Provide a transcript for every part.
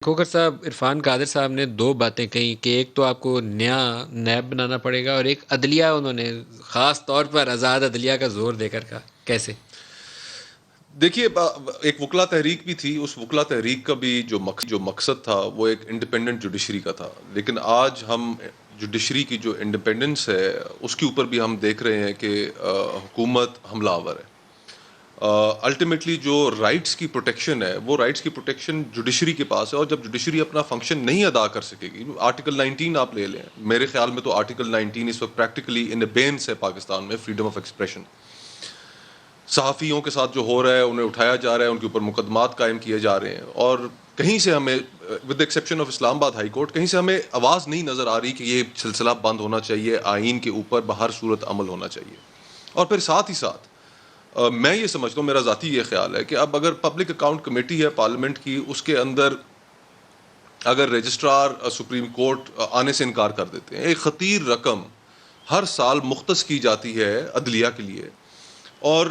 کھوکر صاحب، عرفان قادر صاحب نے دو باتیں کہیں کہ ایک تو آپ کو نیا نیب بنانا پڑے گا، اور ایک عدلیہ انہوں نے خاص طور پر آزاد عدلیہ کا زور دے کر کہا. کیسے؟ دیکھیے، ایک وکلا تحریک بھی تھی. اس وکلا تحریک کا بھی جو مقصد تھا وہ ایک انڈیپینڈنٹ جوڈیشری کا تھا. لیکن آج ہم جوڈیشری کی جو انڈیپینڈنس ہے اس کے اوپر بھی ہم دیکھ رہے ہیں کہ حکومت حملہ آور ہے. الٹیمیٹلی جو رائٹس کی پروٹیکشن ہے وہ رائٹس کی پروٹیکشن جوڈیشری کے پاس ہے، اور جب جوڈیشری اپنا فنکشن نہیں ادا کر سکے گی. آرٹیکل 19 آپ لے لیں، میرے خیال میں تو آرٹیکل 19 اس وقت پریکٹیکلی ان ابینس ہے پاکستان میں، فریڈم آف ایکسپریشن. صحافیوں کے ساتھ جو ہو رہا ہے انہیں اٹھایا جا رہا ہے، ان کے اوپر مقدمات قائم کیے جا رہے ہیں، اور کہیں سے ہمیں ود ایکسیپشن آف اسلام آباد ہائی کورٹ کہیں سے ہمیں آواز نہیں نظر آ رہی کہ یہ سلسلہ بند ہونا چاہیے، آئین کے اوپر بہر صورت عمل ہونا چاہیے. اور پھر ساتھ ہی ساتھ میں یہ سمجھتا ہوں، میرا ذاتی یہ خیال ہے کہ اب اگر پبلک اکاؤنٹ کمیٹی ہے پارلیمنٹ کی، اس کے اندر اگر رجسٹرار سپریم کورٹ آنے سے انکار کر دیتے ہیں، ایک خطیر رقم ہر سال مختص کی جاتی ہے عدلیہ کے لیے، اور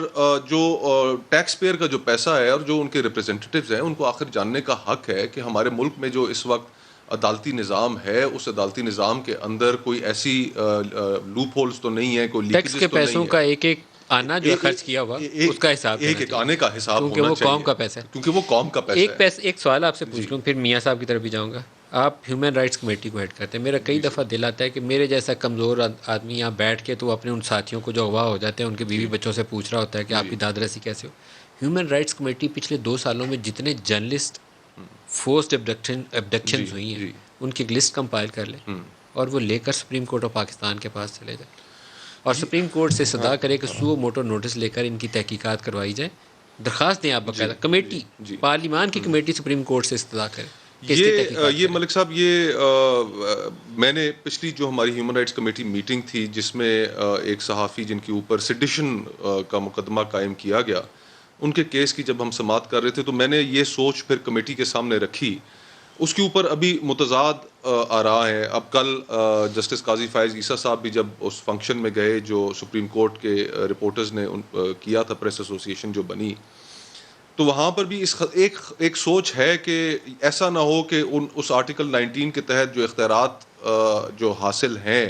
جو ٹیکس پیئر کا جو پیسہ ہے اور جو ان کے ریپریزنٹیٹیوز ہیں ان کو آخر جاننے کا حق ہے کہ ہمارے ملک میں جو اس وقت عدالتی نظام ہے اس عدالتی نظام کے اندر کوئی ایسی لوپ ہولز تو نہیں ہے، کوئی ٹیکس کے لیکیجز تو پیسوں نہیں کا ہے. ایک ایک آنا جو ہے خرچ کیا ہوا، اس کا حساب دینا ایک چاہیے، آنے کا حساب کیونکہ ہونا وہ چاہیے، قوم کا پیسہ ہے. کیونکہ وہ قوم کا پیسہ ہے. ایک سوال آپ سے جی پوچھ لوں، پھر میاں صاحب کی طرف بھی جاؤں گا. آپ ہیومن رائٹس کمیٹی کو ہیڈ کرتے ہیں. میرا کئی جی دفعہ دل آتا ہے کہ میرے جیسا کمزور آدمی یہاں بیٹھ کے تو اپنے ان ساتھیوں کو جو اغوا ہو جاتے ہیں ان کے بیوی جی بچوں سے پوچھ رہا ہوتا ہے کہ آپ جی کی داد رسی کیسے ہو. ہیومن رائٹس کمیٹی پچھلے 2 سالوں میں جتنے جرنلسٹ فورسڈ جی ابڈکشنز ہوئی ہیں جی ان کی ایک لسٹ کمپائل کر لیں اور وہ لے کر سپریم کورٹ آف پاکستان کے پاس چلے جائیں، اور جی سپریم کورٹ سے صدا کرے کہ سو موٹو نوٹس لے کر ان کی تحقیقات کروائی جائے. درخواست دیں آپ جی باقاعدہ، جی کمیٹی جی پارلیمان کی کمیٹی سپریم کورٹ سے استدعا کرے کہ اس کی تحقیقات یہ کرے. ملک صاحب، میں نے پچھلی جو ہماری ہیومن رائٹس کمیٹی میٹنگ تھی جس میں ایک صحافی جن کے اوپر سیڈیشن کا مقدمہ قائم کیا گیا، ان کے کیس کی جب ہم سماعت کر رہے تھے تو میں نے یہ سوچ پھر کمیٹی کے سامنے رکھی. اس کے اوپر ابھی متضاد آراء ہیں. اب کل جسٹس قاضی فائز عیسیٰ صاحب بھی جب اس فنکشن میں گئے جو سپریم کورٹ کے رپورٹرز نے کیا تھا، پریس ایسوسی ایشن جو بنی، تو وہاں پر بھی ایک سوچ ہے کہ ایسا نہ ہو کہ اس آرٹیکل 19 کے تحت جو اختیارات جو حاصل ہیں،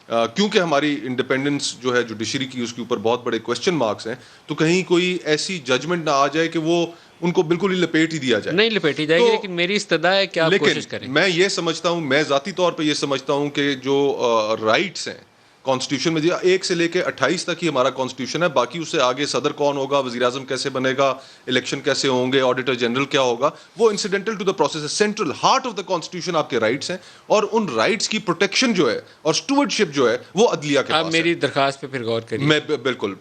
کیونکہ ہماری انڈیپینڈنس جو ہے جوڈیشری کی اس کے اوپر بہت بڑے کوسچن مارکس ہیں، تو کہیں کوئی ایسی ججمنٹ نہ آ جائے کہ وہ ان کو بالکل ہی لپیٹ ہی دیا جائے. نہیں لپیٹی جائے گی، تو لیکن میری استدعا ہے کہ آپ لیکن کوشش کریں. میں یہ سمجھتا ہوں، میں ذاتی طور پہ یہ سمجھتا ہوں کہ جو رائٹس ہیں کانسٹیٹیوشن میں 1 سے لے کے 28 تک ہی ہمارا کانسٹیٹیوشن ہے، باقی اس سے آگے صدر کون ہوگا، وزیر اعظم کیسے بنے گا، الیکشن کیسے ہوں گے، آڈیٹر جنرل کیا ہوگا، وہ انسیڈنٹل ٹو دا پروسیس ہے. Central heart of the constitution آپ کے رائٹس ہیں، اور ان رائٹس کی پروٹیکشن جو ہے اور اسٹوورڈشپ جو ہے وہ عدلیہ کے آپ پاس ہے. میری درخواست پہ پھر غور کریے. میں بالکل